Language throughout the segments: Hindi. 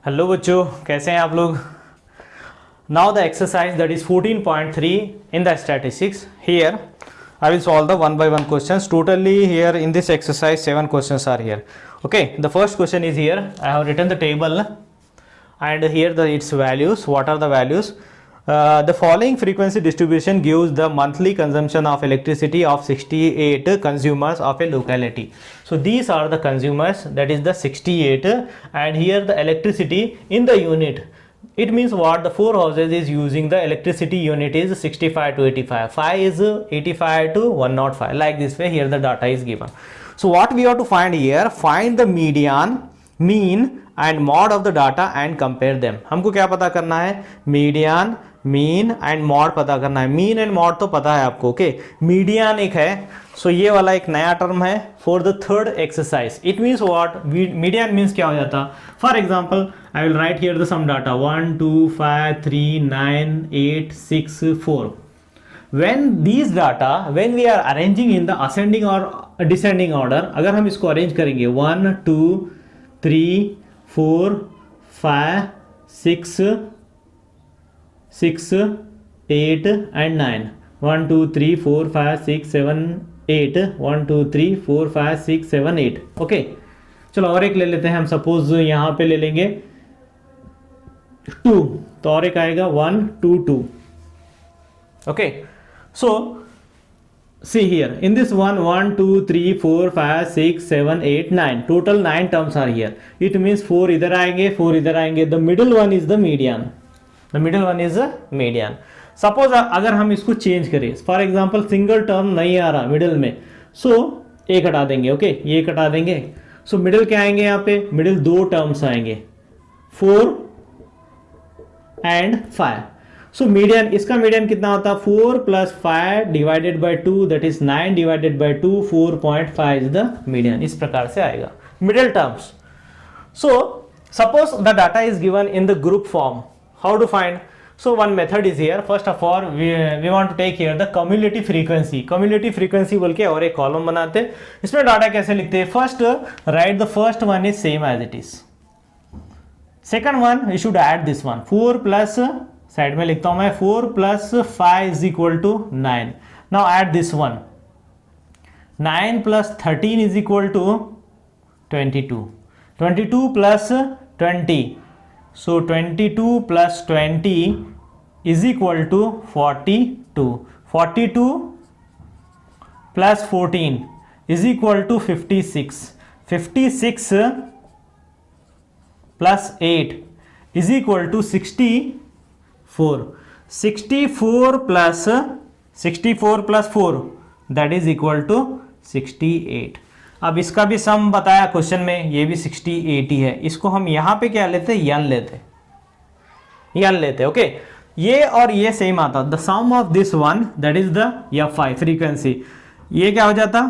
हेलो बच्चों, कैसे हैं आप लोग। Now the exercise that is 14.3 in the statistics. Here I will solve the one by one questions. Totally here in this exercise 7 questions are here. Okay, the first question is here. I have written the table and here its values. What are the values? The following frequency distribution gives the monthly consumption of electricity of 68 consumers of a locality. So these are the consumers, that is the 68, and here the electricity in the unit. It means what? The 4 houses is using the electricity unit is 65 to 85. 5 is 85 to 105. Like this way, here the data is given. So what we have to find here? Find the median, mean and mod of the data and compare them. हमको क्या पता करना है? मीडियन, मीन एंड मॉड पता करना है। मीन एंड मॉड तो पता है आपको। ओके, मीडियन एक है, सो ये वाला एक नया टर्म है for the third exercise. It means what? Median means क्या हो जाता? For example I will write here the sum data 1 2 5 3 9 8 6 4. when these data, when we are arranging in the ascending or descending order, अगर हम इसको अरेंज करेंगे 1 2 3 4 5 6 8 and 9. 1 2 3 4 5 6 7 8. 1 2 3 4 5 6 7 8. ओके, चलो और एक ले लेते हैं हम। सपोज यहां पे ले लेंगे 2, तो और एक आएगा 1 2 2. Okay, so see here in this one 1 2 3 4 5 6 7 8 9, total 9 terms are here. It means 4 इधर आएंगे, 4 इधर आएंगे. The middle one is the median. The middle one is the median. Suppose अगर हम इसको चेंज करें, फॉर एग्जाम्पल सिंगल टर्म नहीं आ रहा मिडिल में, सो एक हटा देंगे. ओके, ये हटा देंगे. सो मिडिल क्या आएंगे? यहाँ पे मिडिल 2 टर्म्स आएंगे 4 एंड 5. सो मीडियन, इसका मीडियन कितना होता है? 4 plus 5 divided by 2, that is 9 divided by 2. 4.5 is the median. इस प्रकार से आएगा middle terms. So suppose the data is given in the group form. How to find? So one method is here. First of all, we want to take here the cumulative frequency. Cumulative frequency बोल के और एक कॉलम बनाते हैं. इसमें डाटा कैसे लिखते हैं? First write the first one is same as it is. Second one we should add this one. 4 plus side में लिखता हूं मैं 4 plus 5 is equal to 9. Now add this one. 9 plus 13 is equal to 22. 22 plus 20. So 22 plus 20 is equal to 42. 42 plus 14 is equal to 56. 56 plus 8 is equal to 64. 64 plus 4 that is equal to 68. अब इसका भी सम बताया क्वेश्चन में, ये भी 68 ही है. इसको हम यहां पे क्या लेते हैं? यन लेते. ओके, ये और ये सेम आता. The sum of this one that is the F5 frequency. ये क्या हो जाता?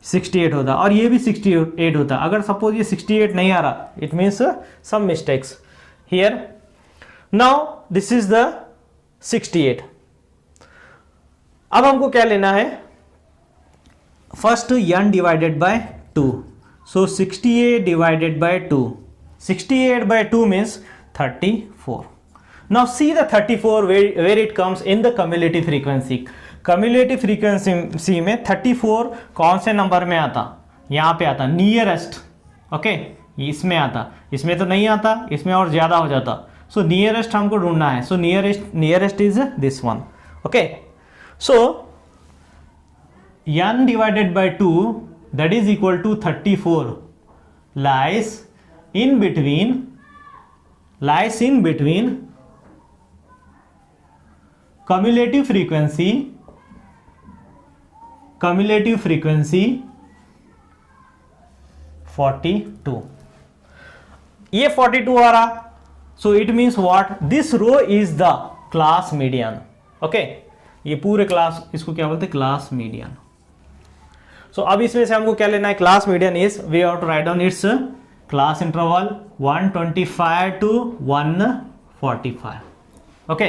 68 होता और ये भी 68 होता. अगर सपोज ये 68 नहीं आ रहा, it means some mistakes here. Now this is the 68. अब हमको क्या लेना है? First n divided by 2. So 68 divided by 2. 68 by 2 means 34. Now see the 34 where it comes in the cumulative frequency. Cumulative frequency में 34 कौन से नंबर में आता? यहाँ पे आता नियरेस्ट. ओके, इसमें आता. इसमें तो नहीं आता, इसमें और ज्यादा हो जाता. सो नियरेस्ट हमको ढूंढना है. So nearest is this one. Okay, so n divided by 2 that is equal to 34 lies in between cumulative frequency 42. ये 42 आ रहा. so it means what? this row is the class median. okay, ये पूरे क्लास, इसको क्या बोलते हैं? Class median. सो अब इसमें से हमको क्या लेना है? Class median is, we have to write down its class interval 125 to 145. Okay,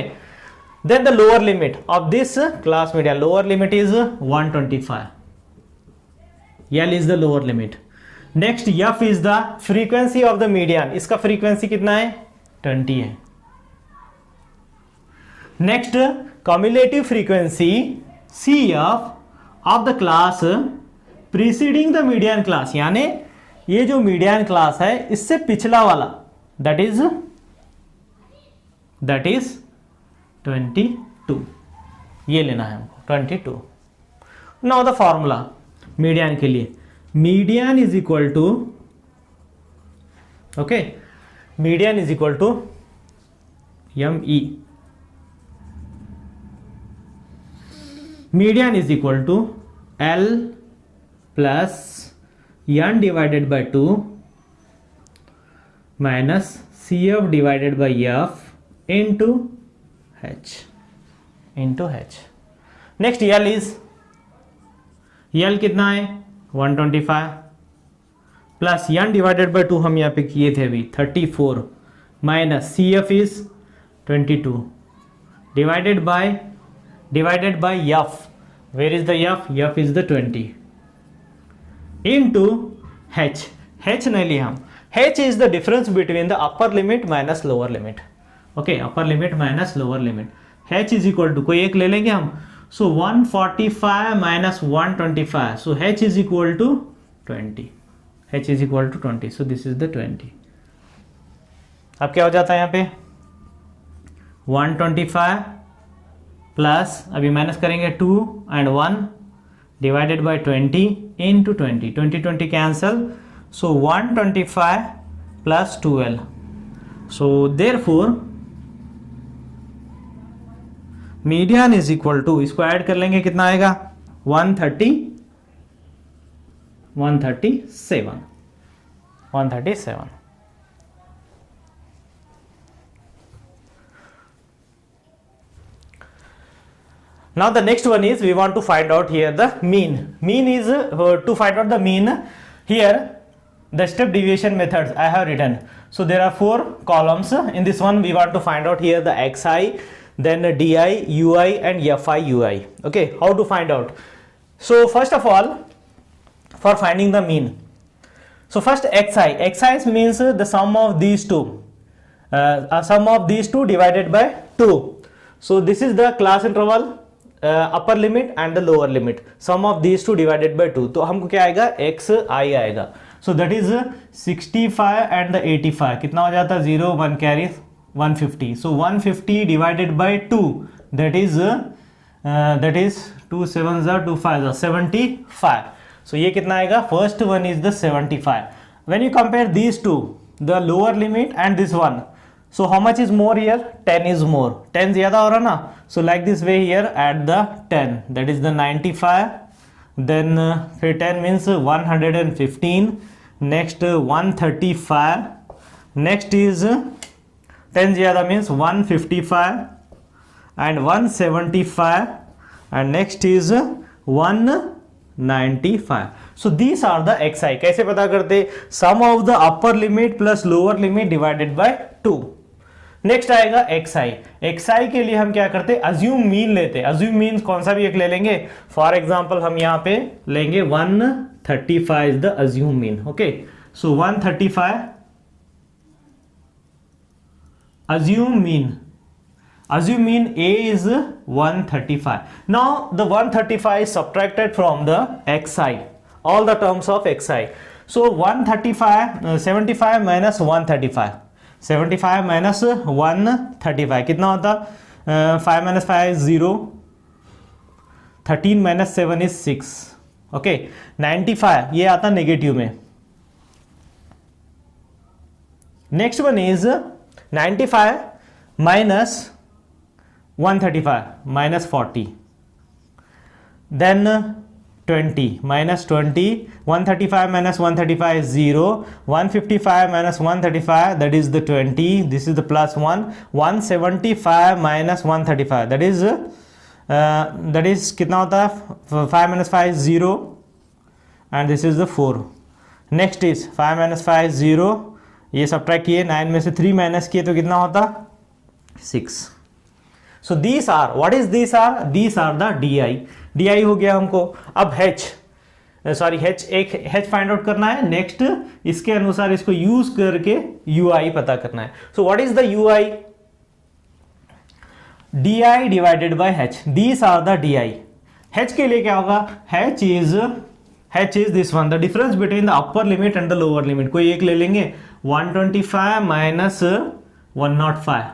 then the lower limit of this class median, lower limit is 125. L is the lower limit. Next F is the frequency of the median, इसका फ्रीक्वेंसी कितना है 20 है। Next cumulative frequency C F of the class preceding the median class, यानी ये जो मीडियन क्लास है इससे पिछला वाला, दैट इज 22, ये लेना है हमको 22। नाउ द फॉर्मूला मीडियन के लिए, median is equal to, okay, median is equal to ME, median is equal to L plus N divided by 2 minus CF divided by F into H। Next L कितना है 125 प्लस N डिवाइडेड बाय 2 हम यहाँ पे किए थे अभी 34 minus CF is 22 divided by F, where is the F is the 20 into H नहीं लिया हम, H is the difference between the upper limit minus lower limit, okay, upper limit minus lower limit, H is equal to, कोई एक ले लेंगे हम, so 145 minus 125, so H is equal to 20, so this is the 20। अब क्या हो जाता है यहाँ पे 125 प्लस अभी माइनस करेंगे 2 and 1 divided by 20 into 20 cancel, so 125 plus 12, so therefore median is equal to, इसको ऐड कर लेंगे कितना आएगा 137। Now the next one is we want to find out here the mean. Mean is to find out the mean. Here the step deviation methods I have written. So there are 4 columns. In this one we want to find out here the xi, then di, ui and fi ui. Okay, how to find out? So first of all, for finding the mean, so first xi means the sum of these two, divided by 2. So this is the class interval, upper limit and the lower limit, sum of these two divided by 2, तो हमको क्या आएगा xi आएगा, so that is 65 and the 85 कितना हो जाता है 0 1 carry 150, so 150 divided by 2 that is 2 7 2 5 75, so ये कितना आएगा, first one is the 75। When you compare these to the lower limit and this one, so how much is more here, 10 is more, 10 ज्यादा हो रहा ना, so like this way here add the 10, that is the 95, then फिर 10 means 115, next 135, next is 10 ज्यादा means 155 and 175 and next is 195, so these are the xi। कैसे पता करते, sum of the upper limit plus lower limit divided by 2। Next आएगा xi के लिए हम क्या करते, अज्यूम मीन लेते, अज्यूम मीन कौन सा भी एक ले लेंगे, फॉर एग्जांपल हम यहाँ पे लेंगे 135 is the assume mean, okay, so 135 assume mean A is 135, now the 135 is subtracted from the xi, all the terms of xi, so 75 minus 135, 75 minus 135 कितना होता, 5 minus 5 is 0, 13 minus 7 is 6, okay, 95 ये आता नेगेटिव में। Next one is 95 minus 135 minus 40, then 20 minus 20, 135 minus 135 is 0, 155 minus 135 that is the 20, this is the plus 1, 175 minus 135 that is कितना होता है, 5 minus 5 is 0 and this is the 4, next is 5 minus 5 is 0, ये सब्ट्रैक्ट किए, 9 में से 3 माइनस किए तो कितना होता 6, so these are, what is these are the di हो गया हमको। अब h, सॉरी एक h फाइंड आउट करना है, नेक्स्ट इसके अनुसार इसको यूज करके ui पता करना है. So what is the ui? di divided by h. These are the di. h के लिए क्या होगा? h is this one, the difference between the upper limit and the lower limit. कोई एक ले लेंगे, 125 minus 105.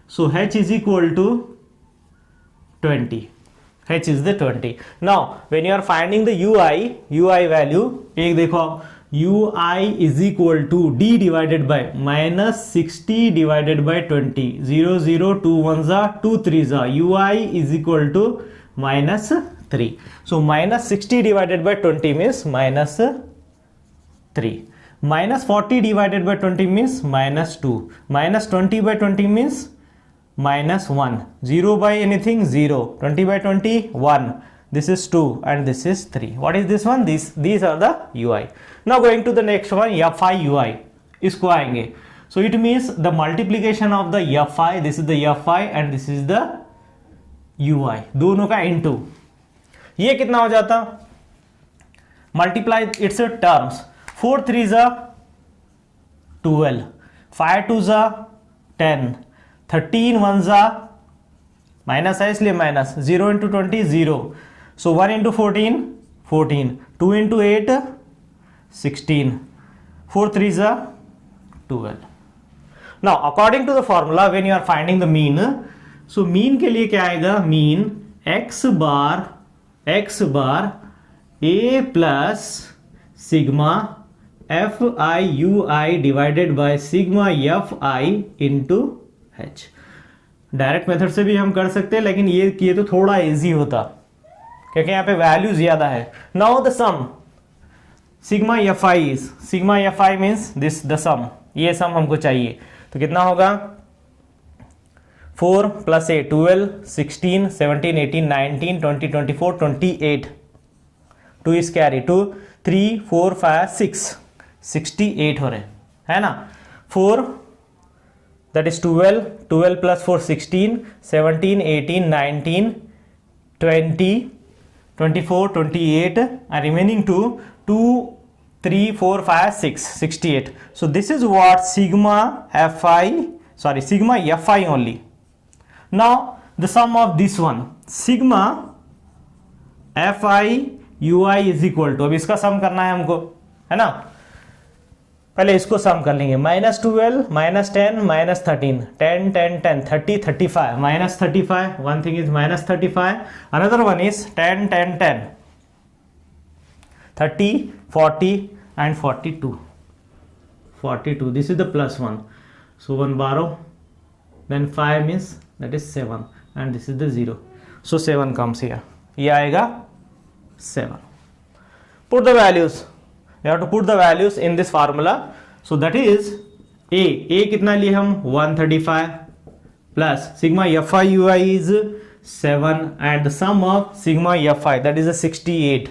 So h is equal to 20. h is the 20. Now when you are finding the ui value, एक देखो ui is equal to d divided by minus 60 divided by 20. 0 0 2 1 za 2 3 za. ui is equal to minus 3. So minus 60 divided by 20 means minus 3. Minus 40 divided by 20 means minus 2. Minus 20 by 20 means minus 1. 0 by anything 0. 20 by 20 1. This is 2 and this is 3. What is this one? These are the ui. Now going to the next one, fi ui. इसको आएंगे. So it means the multiplication of the fi. This is the fi and this is the ui. दोनों का into. ये कितना हो जाता? Multiply its terms. 4 3 जा 12, 5 2 जा 10, 13 1 जा माइनस है इसलिए minus, 0 into 20 0. So 1 into 14 14, 2 into 8 16, 4 3 जा 12. Now according to the formula when you are finding the mean, so mean के लिए क्या आएगा? Mean x bar a plus sigma F I U I divided by sigma F I into H. Direct method से भी हम कर सकते हैं, लेकिन ये तो थोड़ा इजी होता क्योंकि यहाँ पे वैल्यू ज्यादा है. Now the sum sigma F I means this the sum, ये सम हमको चाहिए. तो कितना होगा? 4 प्लस 8 12, 16 17 18 19 20 24 28. 2 is carry 2 3 4 5 6 68 हो रहे है ना. 4 that is 12 plus 4 16 17 18 19 20 24 28 and remaining 2 3 4 5 6 68. So this is what sigma fi only. Now the sum of this one sigma fi ui is equal to, अब इसका सम करना है हमको, है ना. पहले इसको सम कर लेंगे. Minus 12 minus 10 minus 13 10 10 10 30 35 minus 35. One thing is minus 35, another one is 10 10 10 30 40 and 42. This is the plus one. So 1 borrow, then 5 means that is 7 and this is the 0. So 7 comes here. ये आएगा 7. Put the values. You have to put the values in this formula. So that is a कितना लिए हम? 135 plus sigma fi ui is 7 and the sum of sigma fi that is a 68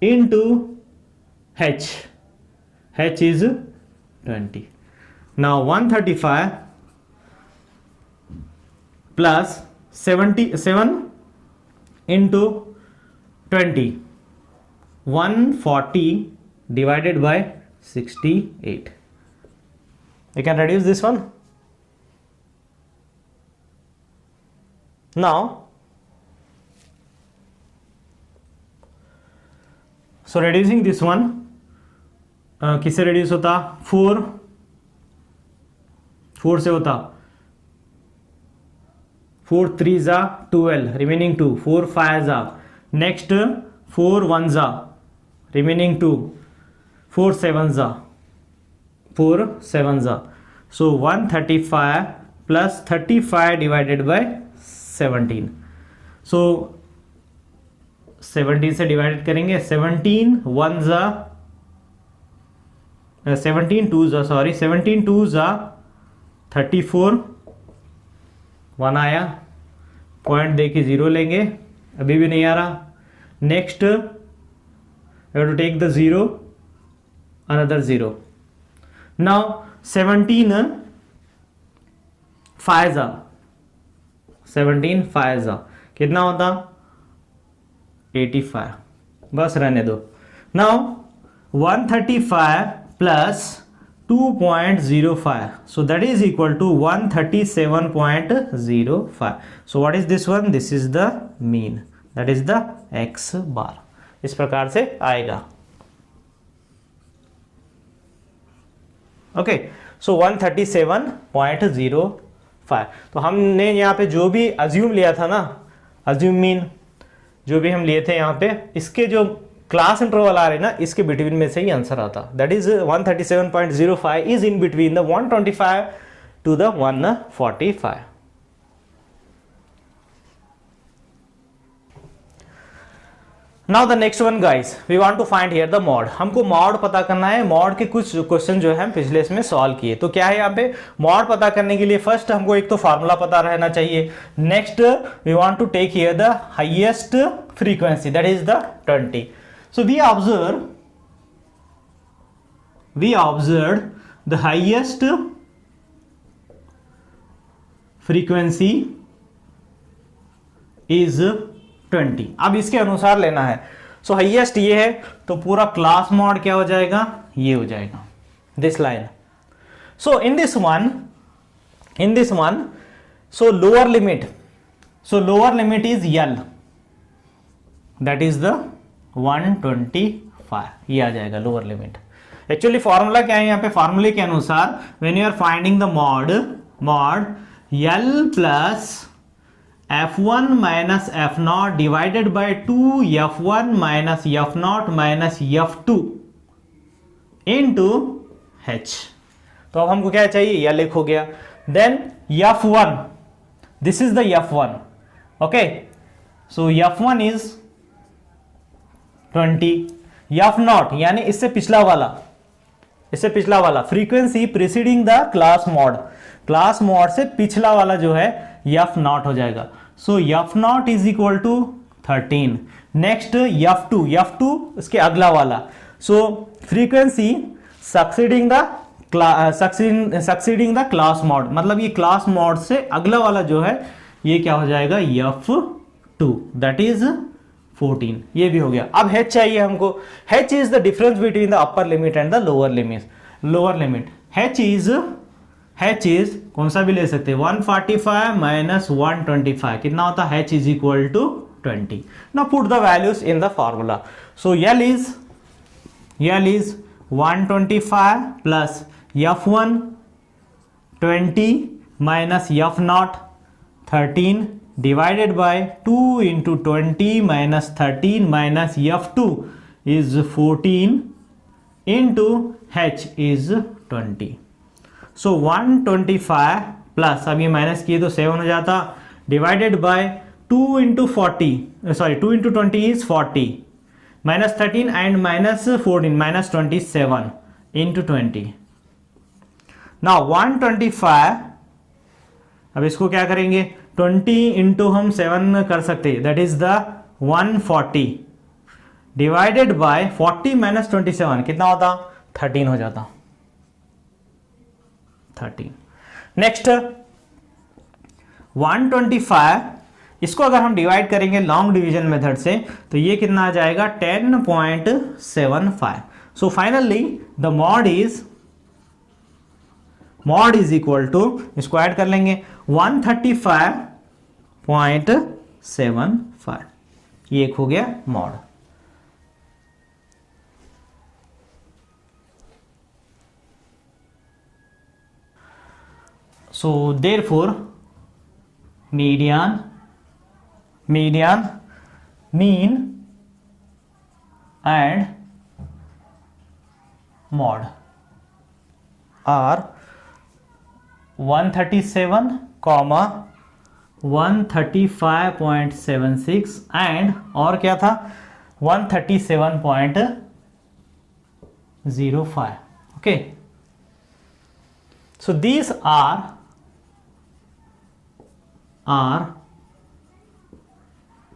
into h is 20. Now 135 plus 77 into 20, 140 divided by 68. You can reduce this one. Now so reducing this one, किससे reduce होता? 4 से होता 4 3 जा 12 remaining 2, 4 5 जा, next 4 1 जा remaining 2, 4 7 जा. So 135 plus 35 divided by 17. So 17 से डिवाइड करेंगे. 17 1 जा 17 2 जा 34. 1 आया, पॉइंट दे के 0 लेंगे, अभी भी नहीं आ रहा. Next you have to take the 0, another 0. Now 17 5 जा कितना होता? 85, बस रहने दो. Now 135 plus 2.05, so that is equal to 137.05. so what is this one? This is the mean, that is the x bar. इस प्रकार से आएगा. ओके, सो 137.05. तो हमने यहाँ पे जो भी अज्यूम लिया था ना, अज्यूम मीन जो भी हम लिए थे यहाँ पे, इसके जो क्लास इंटरवल आ रहे ना, इसके बिटवीन में से ही आंसर आता. That is 137.05 is in between the 125 to the 145. Now the next one guys, we want to find here the mode. हमको मॉड पता करना है. मॉड के कुछ क्वेश्चन जो है पिछले इसमें सॉल्व किए. तो क्या है यहाँ पे मॉड पता करने के लिए फर्स्ट हमको एक तो फार्मूला पता रहना चाहिए. Next we want to take here the highest frequency, that is the 20. So we observed the highest frequency is 20. अब इसके अनुसार लेना है. सो हाईएस्ट ये है तो पूरा क्लास मॉड क्या हो जाएगा, ये हो जाएगा, this line. So in this one so lower limit is L, that is the 125. ये आ जाएगा लोअर लिमिट. एक्चुअली फॉर्मूला क्या है यहाँ पे, फॉर्मूले के अनुसार when you are finding the mode L plus f1 minus f0 divided by 2 f1 minus f0 minus f2 into h. तो अब हमको क्या चाहिए, L हो गया. Then f1, this is the f1. Okay, so f1 is 20. f0 यानी इससे पिछला वाला frequency preceding the class mode से पिछला वाला जो है f0 हो जाएगा. So f0 is equal to 13. Next f2 इसके अगला वाला. So frequency succeeding the class mod, मतलब ये क्लास मॉड से अगला वाला जो है ये क्या हो जाएगा, f2, दैट इज 14. ये भी हो गया. अब h चाहिए हमको. h is the difference between the upper limit and the lower limit. h is कौन सा भी ले सकते हैं, 145 माइनस 125 कितना होता है, h is equal to 20. Now put the values in the formula. So L is 125 plus f1 20 minus f0 13 divided by 2 into 20 minus 13 minus f2 is 14 into h is 20. So 125 plus, अब ये माइनस किए तो 7 हो जाता, divided by 2 into 20 is 40 minus 13 and minus 14 minus 27 into 20. Now 125, अब इसको क्या करेंगे, 20 इंटू हम 7 कर सकते हैं, that is the 140 divided by 40 minus 27 कितना होता, 13 हो जाता, 13. नेक्स्ट 125, इसको अगर हम डिवाइड करेंगे लॉन्ग डिवीजन मेथड से तो ये कितना आ जाएगा, 10.75. So finally the mode is equal to, इसको ऐड कर लेंगे 135.75. ये एक हो गया mode. So therefore mean and mode are 137, 135.76 and और क्या था 137.05. Okay, so these are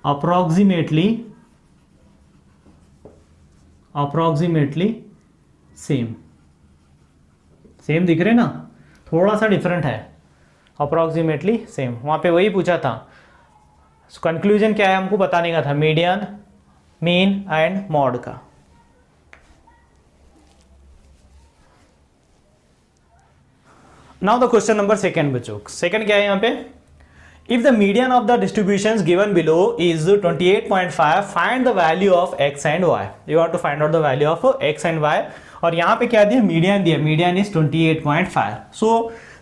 approximately same दिख रहे ना, थोड़ा सा डिफरेंट है, अप्रोक्सीमेटली सेम. वहां पे वही पूछा था. कंक्लूजन क्या है हमको बताने का था, मीडियन मीन एंड मॉड का। Now the question number second बच्चों, सेकंड क्या है यहाँ पे, if the median of the distributions given below is 28.5, find the value of x and y. You want to find out the value of x and y, और यहाँ पे क्या दिया, मीडियन दिया, median is 28.5. so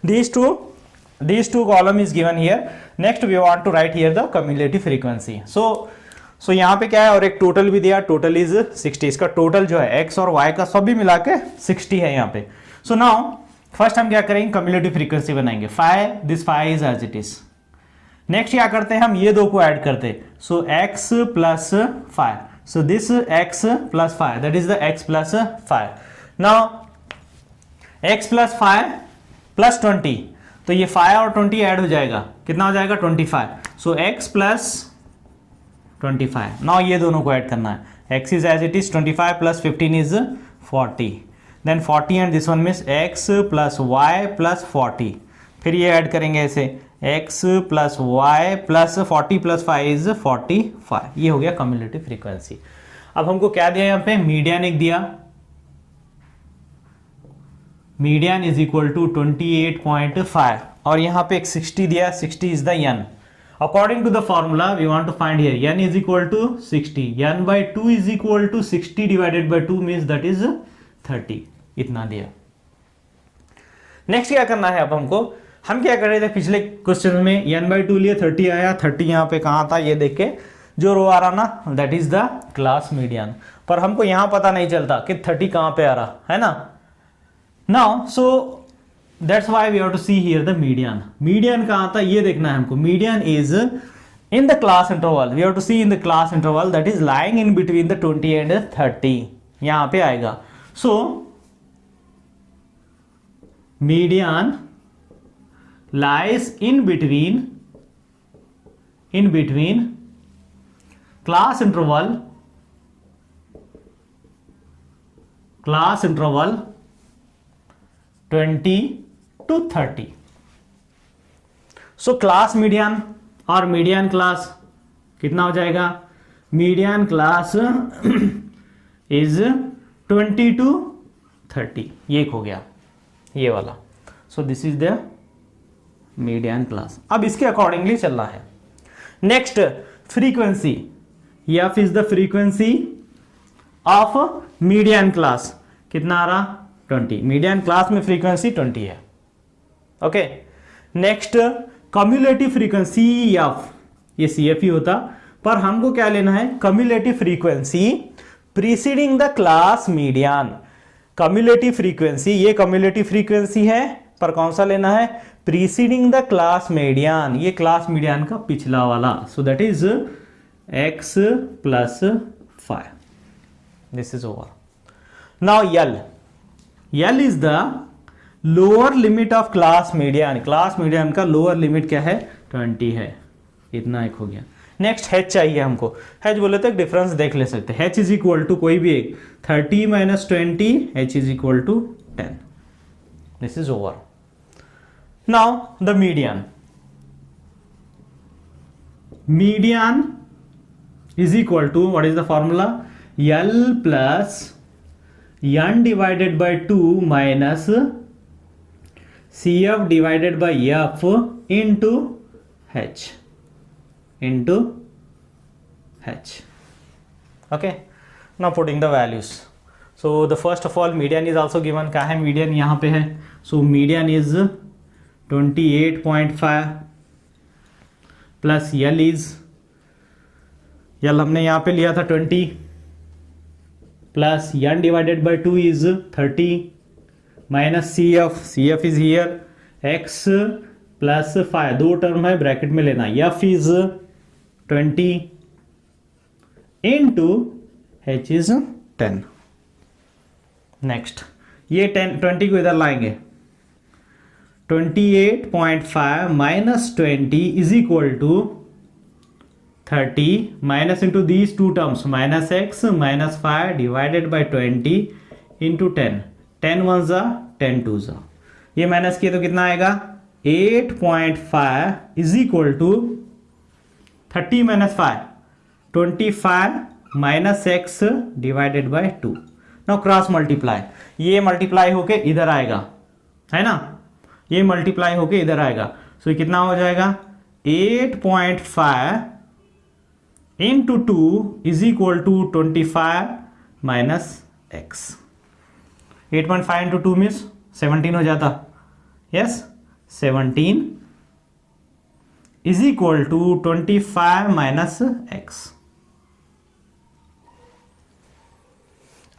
these two column is given here. next we want to write here the cumulative frequency. so यहाँ पे क्या है, और एक टोटल भी दिया, टोटल इज 60. इसका टोटल जो है x और y का सब भी मिला के 60 है यहाँ पे. सो नाउ फर्स्ट हम क्या करेंगे, cumulative frequency बनाएंगे. This five is as it is. Next क्या करते हैं, हम ये दो को ऐड करते हैं. सो x plus 5, so this x plus 5, that is the x plus 5. Now x plus 5 plus 20, तो ये 5 और 20 ऐड हो जाएगा, कितना हो जाएगा 25. सो x प्लस 25. नाउ ये दोनों को ऐड करना है. x is as it is 25 plus 15 is 40, then 40 and this one means x plus y plus 40. फिर ये ऐड करेंगे ऐसे, x plus y plus 40 plus 5 is 45. ये हो गया कम्युलेटिव फ्रीक्वेंसी. अब हमको क्या दिया यहाँ पे, मीडियन एक दिया, मीडियन इज इक्वल टू 28.5, और यहाँ पे एक 60 दिया, 60 is the n. According to the formula we want to find here n is equal to 60, n by 2 is equal to 60 divided by 2 means that is 30. इतना दिया. नेक्स्ट क्या करना है, अब हमको, हम क्या कर रहे थे पिछले क्वेश्चन में, n बाई 2 लिए 30 आया, 30 यहाँ पे कहाँ था, ये देख के जो रो आ रहा ना, that is the class median. पर हमको यहाँ पता नहीं चलता कि 30 कहाँ पे आ रहा है ना. Now so that's why we have to see here the median. Median कहाँ था ये देखना है हमको. Median is in the class interval, we have to see in the class interval that is lying in between the 20 and 30. यहाँ पे आएगा. So median lies in between class interval 20 to 30. So class median और मीडियन क्लास कितना हो जाएगा, मीडियन क्लास इज 20 to 30. ये हो गया ये वाला. सो this is the median class. अब इसके अकॉर्डिंगली चलना है. Next frequency, F is the frequency of median class. कितना आ रहा 20. मीडियन क्लास में फ्रीक्वेंसी 20 है. Okay. Next cumulative frequency F, ये सी एफ ही होता, पर हमको क्या लेना है, cumulative frequency preceding the class median. Cumulative frequency, ये कम्युलेटिव फ्रीक्वेंसी है, पर कौन सा लेना है, प्रीसीडिंग द क्लास मीडियन, ये क्लास मीडियन का पिछला वाला. सो that is x plus 5. This is over. Now L is the lower limit of class median. Class median का लोअर लिमिट क्या है 20 है. इतना एक हो गया. नेक्स्ट h चाहिए हमको. h बोले तो एक डिफरेंस देख ले सकते हैं. h इज इक्वल टू कोई भी एक 30 minus 20, h is equal to 10. This is over. Now the median is equal to, what is the formula, L plus n divided by 2 minus CF divided by F into H. Okay, now putting the values. So the first of all median is also given. क्या है median, यहाँ पे है. So median is 28.5 plus L हमने यहाँ पे लिया था 20 plus n divided by 2 is 30 minus CF is here x plus 5, दो टर्म है ब्रैकेट में लेना, F is 20 into H is 10. Next ये 20 को इधर लाएंगे. 28.5 minus 20 is equal to 30 minus into these two terms, minus x minus 5 divided by 20 into 10. 10 ones are 10 twos are. ये माइनस किए तो कितना आएगा 8.5 is equal to 30 minus 5 25 minus x divided by 2। Now cross multiply, ये मल्टीप्लाई होके इधर आएगा, है ना, ये मल्टीप्लाई होके इधर आएगा। सो कितना हो जाएगा 8.5 into 2 is equal to 25 minus X. 8.5 into 2 means 17 हो जाता, yes 17 is equal to 25 minus X.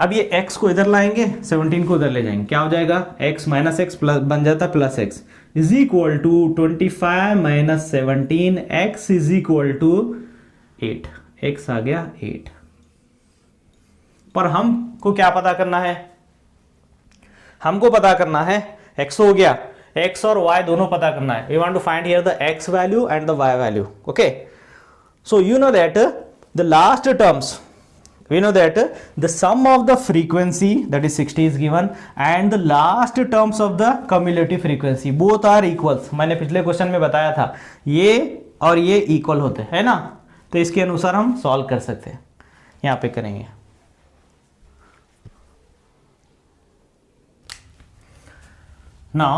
अब ये x को इधर लाएंगे, 17 को उधर ले जाएंगे, क्या हो जाएगा x माइनस एक्स प्लस बन जाता plus X is equal to 25 minus 17 x is equal to 8। x आ गया 8। पर हमको क्या पता करना है, हमको पता करना है x हो गया, x और y दोनों पता करना है। We want to find here the x value and the y value. Okay, so you know that the last terms, we know that the sum of the frequency, that is 60 is given, and the last terms of the cumulative frequency both are equals। मैंने पिछले क्वेश्चन में बताया था ये और ये इक्वल होते हैं ना, तो इसके अनुसार हम सॉल्व कर सकते हैं। यहां पे करेंगे। Now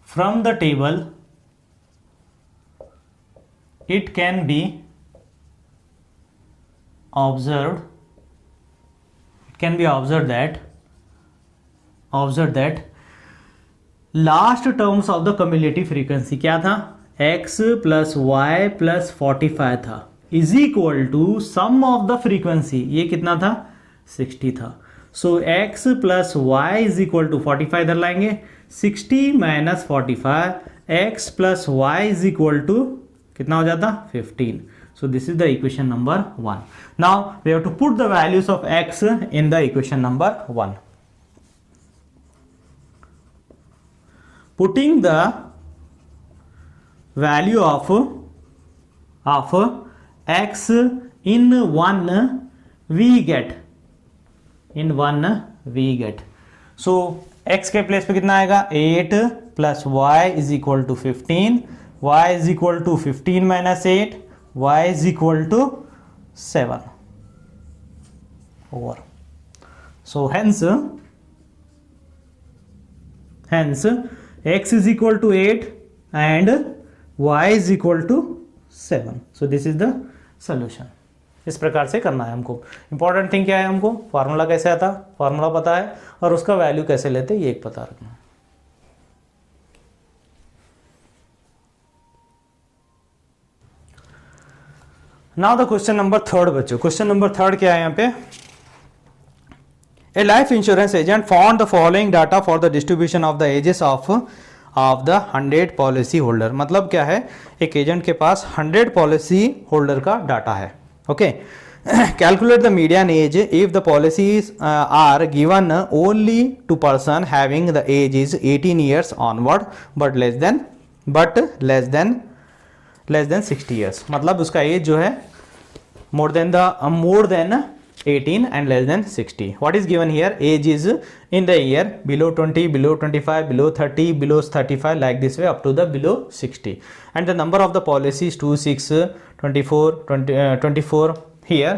from the table it can be observed, that last terms of the cumulative frequency क्या था, x plus y plus 45 था, is equal to sum of the frequency, ये कितना था 60 था। सो x plus y is equal to 45 इधर लाएंगे, 60 minus 45 x plus y is equal to कितना हो जाता 15। So this is the equation number 1. Now we have to put the values of x in the equation number 1. Putting the value of x in 1 we get, so x के प्लेस पे कितना आएगा 8 plus y is equal to 15, y is equal to 15 minus 8, y is equal to 7 over. So hence x is equal to 8 and y is equal to 7. So this is the solution. इस प्रकार से करना है हमको। इंपॉर्टेंट थिंग क्या है, हमको फार्मूला कैसे आता, फार्मूला पता है और उसका वैल्यू कैसे लेते ये एक पता रखना है। नाउ द क्वेश्चन नंबर 3 बच्चों, क्वेश्चन नंबर 3 क्या है यहाँ पे, a life insurance agent found the following data for the distribution of the ages of the 100 policy holder. मतलब क्या है, एक एजेंट के पास 100 पॉलिसी होल्डर का डाटा है। Okay, calculate the median age if the policies are given only to person having the age is 18 years onward but less than 60 years. मतलब उसका एज जो है more than 18 and less than 60. What is given here? Age is in the year below 20, below 25, below 30, below 35, like this way up to the below 60. And the number of the policies 2, 6, 24, 24 here.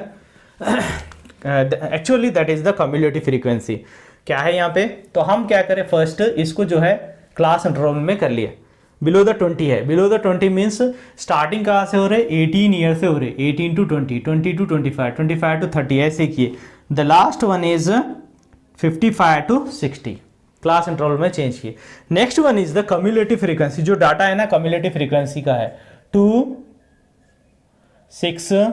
Actually that is the cumulative frequency. क्या है यहाँ पे, तो हम क्या करें, फर्स्ट इसको जो है क्लास इंटरवल में कर लिए। बिलो द 20 है, बिलो द 20 मीन्स स्टार्टिंग कहाँ से हो रहे, 18 ईयर से हो रहे, 18 to 20, 20 to 25, 25 to 30 ऐसे किए। The last one is 55 to 60, class interval में चेंज किए। Next one is the cumulative frequency, जो डाटा है ना कम्युलेटिव फ्रीक्वेंसी का है 2, 6,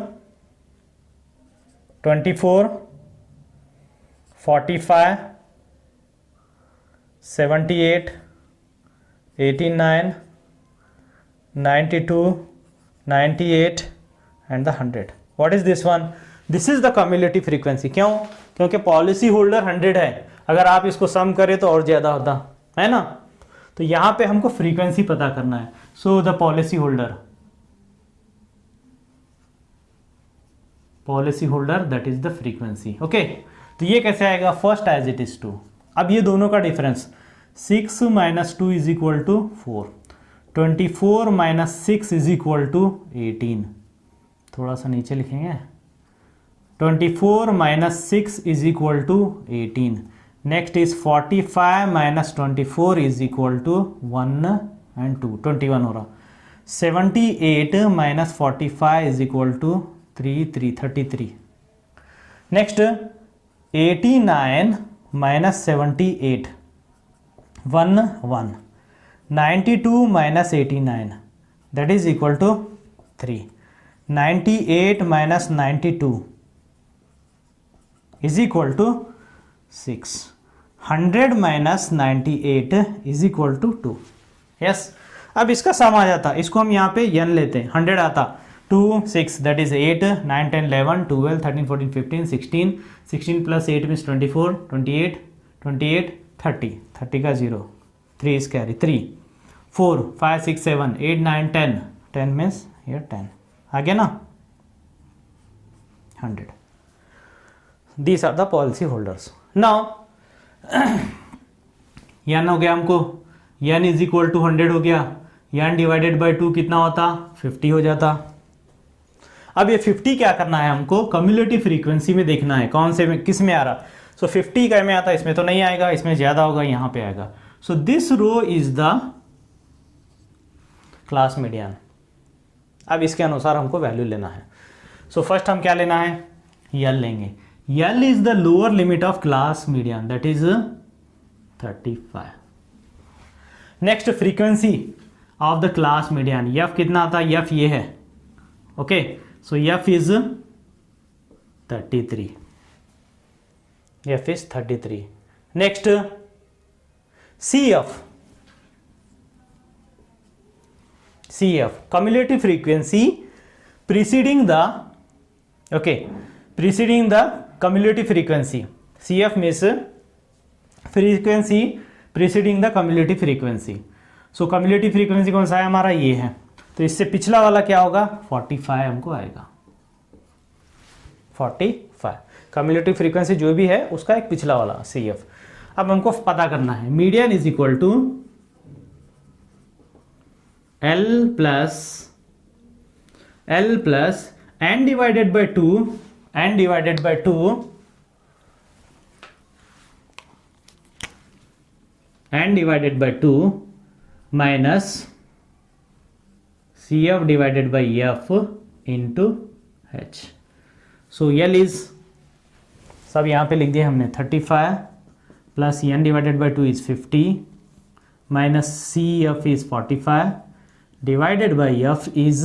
24, 45, 78, 89, 92, 98 and the 100. What is this one? This is the cumulative frequency. क्यों? क्योंकि पॉलिसी होल्डर 100 है, अगर आप इसको सम करें तो और ज़्यादा होता है ना। तो यहाँ पे हमको फ्रीक्वेंसी पता करना है। So the policy holder that is the frequency. Okay, तो ये कैसे आएगा, फर्स्ट एज इट इज 2। अब ये दोनों का difference 6 minus 2 is equal to 4, 24 minus 6 is equal to 18, थोड़ा सा नीचे लिखेंगे, 24 minus 6 is equal to 18। Next is 45 minus 24 is equal to 1 and 2, 21 हो रहा। 78 minus 45 is equal to 33। Next 89 minus 78, 1। 92 minus 89 that is equal to 3। 98 minus 92 is equal to 6। 100 minus 98 is equal to 2। Yes, अब इसका सम आ जाता, इसको हम यहाँ पे n लेते हैं, 100 आता, 2 6 दैट इज 8 9 10 11 12 13 14 15 16, 16 प्लस 8 मीन्स 24, 28 30 का 0, 3 इज कैरी, 3 4 5 6 7 8 9 10 मीन्स ये 10 आ गया ना, 100। These are the policy holders. Now n हो गया हमको, n इज इक्वल टू 100 हो गया, n डिवाइडेड बाई 2 कितना होता, 50 हो जाता। अब ये 50 क्या करना है हमको, कम्युलेटिव फ्रीक्वेंसी में देखना है, कौन से में, किस में आ रहा। सो 50 क्या में आता है, इसमें तो नहीं आएगा, इसमें ज्यादा होगा, यहां पे आएगा। So this row is the class median. अब इसके अनुसार हमको वैल्यू लेना है। सो फर्स्ट हम क्या लेना है, यल लेंगे। L is the lower limit of class median that is 35। Next frequency of the class median, F कितना आता है, एफ ये है, okay, so F is 33, F is 33। Next CF cumulative frequency preceding the cumulative frequency, CF means frequency preceding the cumulative frequency। so cumulative frequency कौन सा है हमारा, ये है, तो इससे पिछला वाला क्या होगा, 45 हमको आएगा, 45 cumulative frequency जो भी है उसका एक पिछला वाला CF। अब हमको पता करना है median is equal to L plus n divided by 2 minus CF divided by F into H। so L is, सब यहाँ पे लिख दिया हमने, 35 plus n divided by 2 is 50 minus CF is 45 divided by F is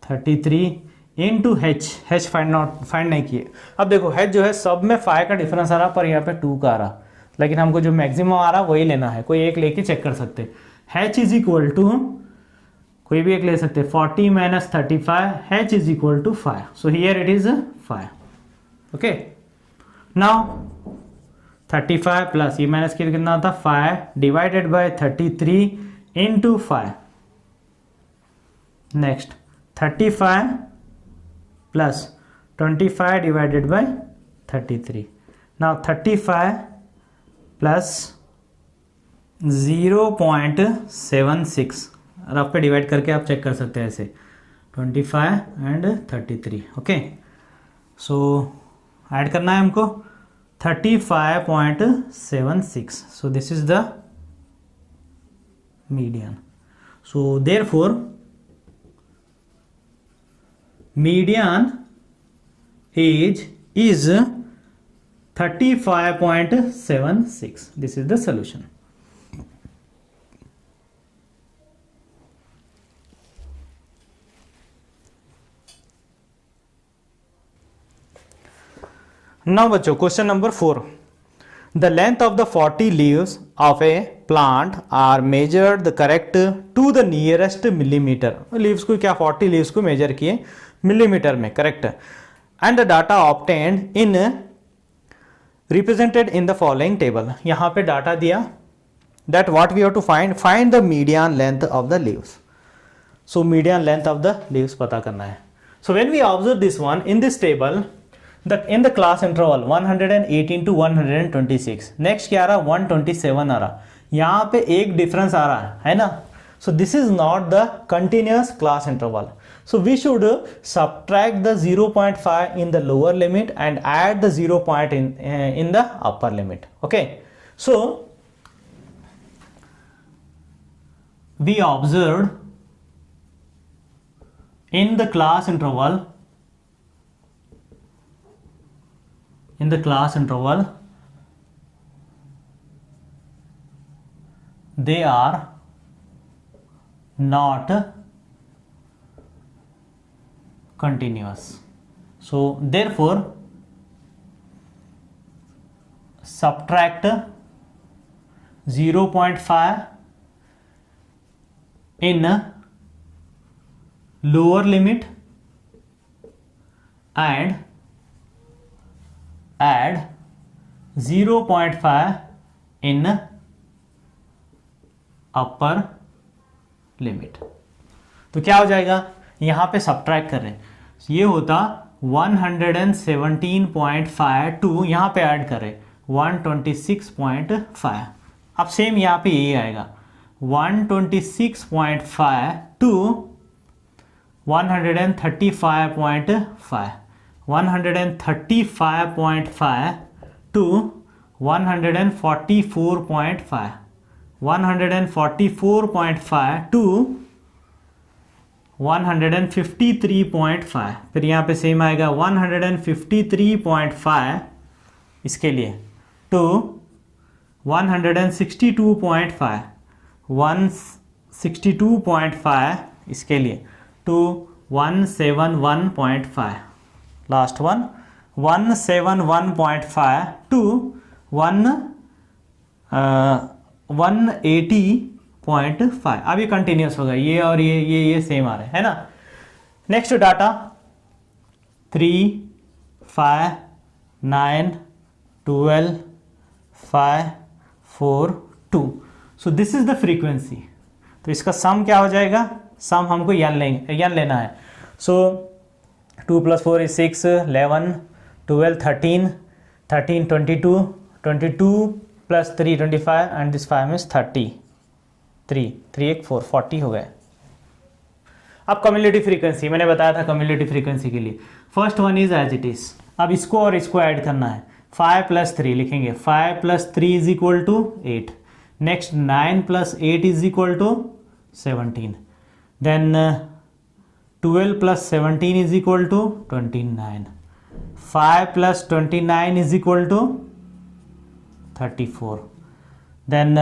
33 into H find नहीं किए। अब देखो H जो है सब में 5 का डिफरेंस आ रहा, पर यहाँ पे 2 का आ रहा, लेकिन हमको जो मैक्सिमम आ रहा वही लेना है, कोई एक लेके चेक कर सकते। H इज इक्वल टू, कोई भी एक ले सकते, 40 minus 35, H is equal to 5, so here it is 5, okay. Now 35 plus ये माइनस कितना था, 5 divided by 33 into 5। Next 35 plus 25 divided by 33। Now 35 plus 0.76, rough पे डिवाइड करके आप चेक कर सकते हैं ऐसे, 25 एंड 33, ओके। सो ऐड करना है हमको 35.76, सो this is the median. So therefore median age is 35.76. This is the solution. Now बच्चों question number 4, the length of the 40 leaves of a plant are measured the correct to the nearest millimeter। Leaves को क्या 40 लीव्स को मेजर किए मिलीमीटर में, correct, and the data obtained in represented in the following table. यहाँ पे डाटा दिया that what we have to find the median length of the leaves. So median length of the leaves पता करना है। So when we observe this one in this table, in the class interval 118 to 126, next क्या आ रहा, 127 आ रहा, यहाँ पे एक डिफरेंस आ रहा है ना। So this is not the continuous class interval. So we should subtract the 0.5 in the lower limit and add the 0 point in the upper limit. Okay, so we observed in the class interval, they are not continuous. So therefore subtract 0.5 in lower limit and add 0.5 in upper limit. तो क्या हो जाएगा, यहाँ पे सब्ट्रैक्ट कर रहे हैं, ये होता 117.5 टू यहाँ पे ऐड कर रहे 126.5. अब सेम यहाँ पे यही आएगा 126.5 टू 135.5, 135.5 टू 144.5, 144.5 टू 153.5. फिर यहाँ पे सेम आएगा 153.5 इसके लिए टू 162.5, 162.5 इसके लिए टू 171.5. Last one 171.5 to 180.5. अब ये कंटिन्यूस होगा, ये और ये सेम आ रहे हैं, है ना. Next data 3, 5, 9, 12, 5, 4, 2. So this is the frequency. तो इसका सम क्या हो जाएगा, सम हमको यन लेना है. सो 2 + 4 is 6, 11, 12, 13, 13, 22, 22 + 3 25 and this 5 is 30. 3 1 4 40 हो गए. अब कम्युलेटिव फ्रीक्वेंसी मैंने बताया था, कम्युलेटिव फ्रीक्वेंसी के लिए first one is as it is. अब इसको और इसको ऐड करना है. 5 + 3 लिखेंगे, 5 + 3 is equal to 8. Next 9 + 8 is equal to 17. Then 12 + 17 is equal to 29. 5 + 29 is equal to 34. Then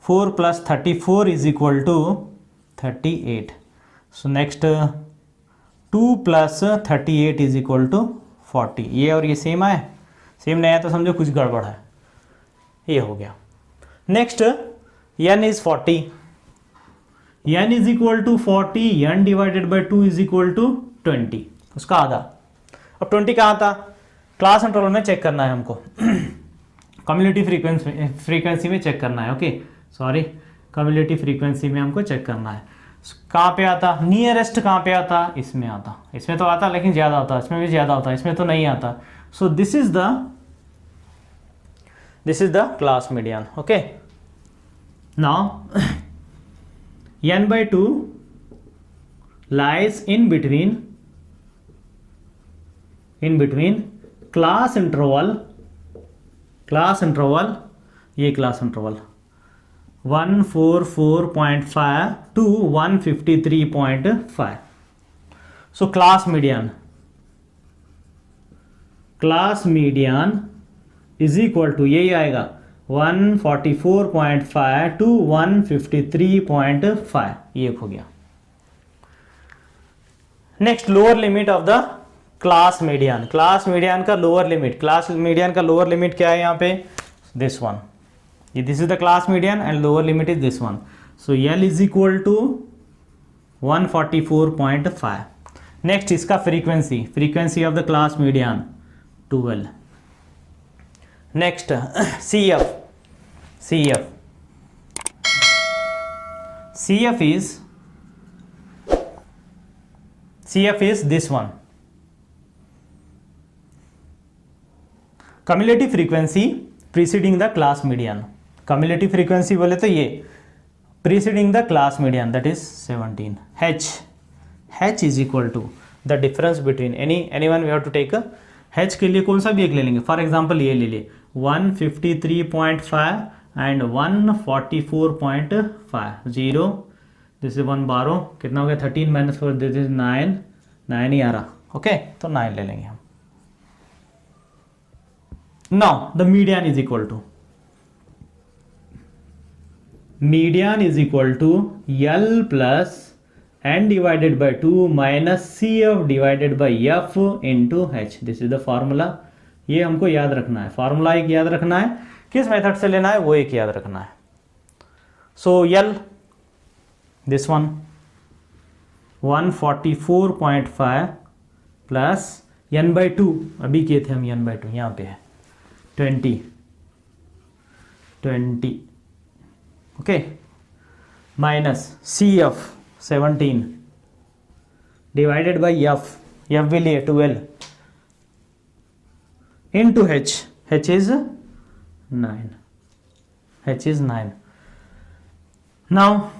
4 + 34 is equal to 38. So next 2 + 38 is equal to 40. ये और ये सेम आए, सेम नहीं आया तो समझो कुछ गड़बड़ है. ये हो गया. Next n is 40. n is equal to 40. n divided by 2 is equal to 20. उसका आधा. अब 20 कहाँ था, क्लास इंटरवल में चेक करना है हमको. कम्युलेटिव फ्रीक्वेंसी में चेक करना है. ओके सॉरी, कम्युलेटिव फ्रीक्वेंसी में हमको चेक करना है. कहाँ पे आता, नियरेस्ट कहाँ पे आता, इसमें आता. इसमें तो आता लेकिन ज़्यादा होता, इसमें भी ज़्यादा होता, इसमें तो नहीं आता. So this is the class median. Okay now n/2 lies in between class interval, ये class interval 144.5 to 153.5. So class median is equal to यही आएगा 144.5 to 153.5. ये हो गया. Next lower limit of the class median. Class median का लोअर लिमिट, क्या है यहाँ पे, this one. This is the class median and lower limit is this one. So L is equal to 144.5. Next इसका frequency of the class median 12. नेक्स्ट CF is this one. Cumulative frequency preceding the class median. Cumulative frequency बोले तो ये preceding the class median, that is 17. h is equal to the difference between anyone we have to take a h के लिए कौन सा भी एक ले लेंगे. फॉर एग्जाम्पल ये ले लिए 153.5 एंड 144.5 0 दिस इज 1 12 कितना हो गया 13 माइनस 4 दिस इज 9 9 ही आ रहा. ओके तो 9 ले लेंगे हम. Now the median is equal to L plus n divided by 2 minus CF divided by F into H. This is the formula. ये हमको याद रखना है. फॉर्मूला एक याद रखना है. किस मेथड से लेना है वो एक याद रखना है. सो L this one 144.5 plus n by 2 अभी किए थे हम n by 2 यहाँ पे है 20 okay minus CF 17 divided by F भी लिए 12 into H is 9. Now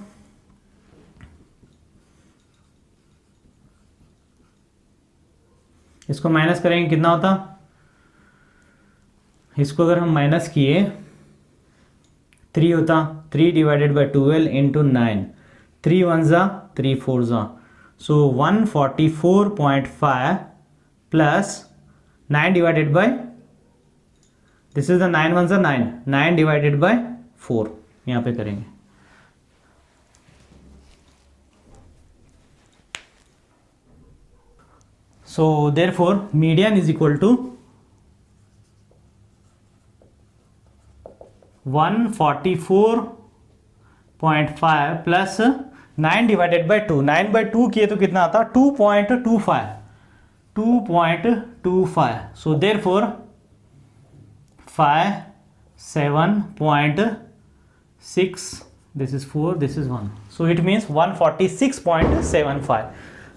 इसको माइनस करेंगे कितना होता. इसको अगर हम माइनस किए 3 होता. 3 डिवाइडेड बाई 12 इंटू 9 3 1 जा 3 4 जा. सो 144.5 plus 9 divided by this is the 9 1 जा 9 डिवाइडेड बाई 4 यहाँ पे करेंगे. So therefore median is equal to 144.5 plus 9 divided by 2. 9 by 2 किए तो कितना आता 2.25. So therefore 5 7.6 this is 4 this is 1. So it means 146.75.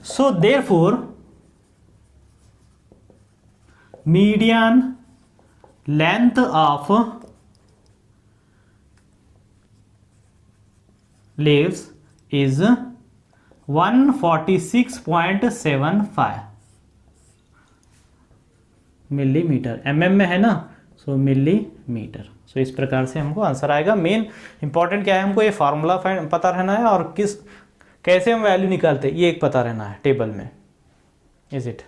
So therefore median length of leaves is 146.75 millimetre. mm में है ना सो मिलीमीटर. सो इस प्रकार से हमको आंसर आएगा. मेन इंपॉर्टेंट क्या है हमको ये फार्मूला पता रहना है और कैसे हम वैल्यू निकालते हैं ये एक पता रहना है टेबल में. Is it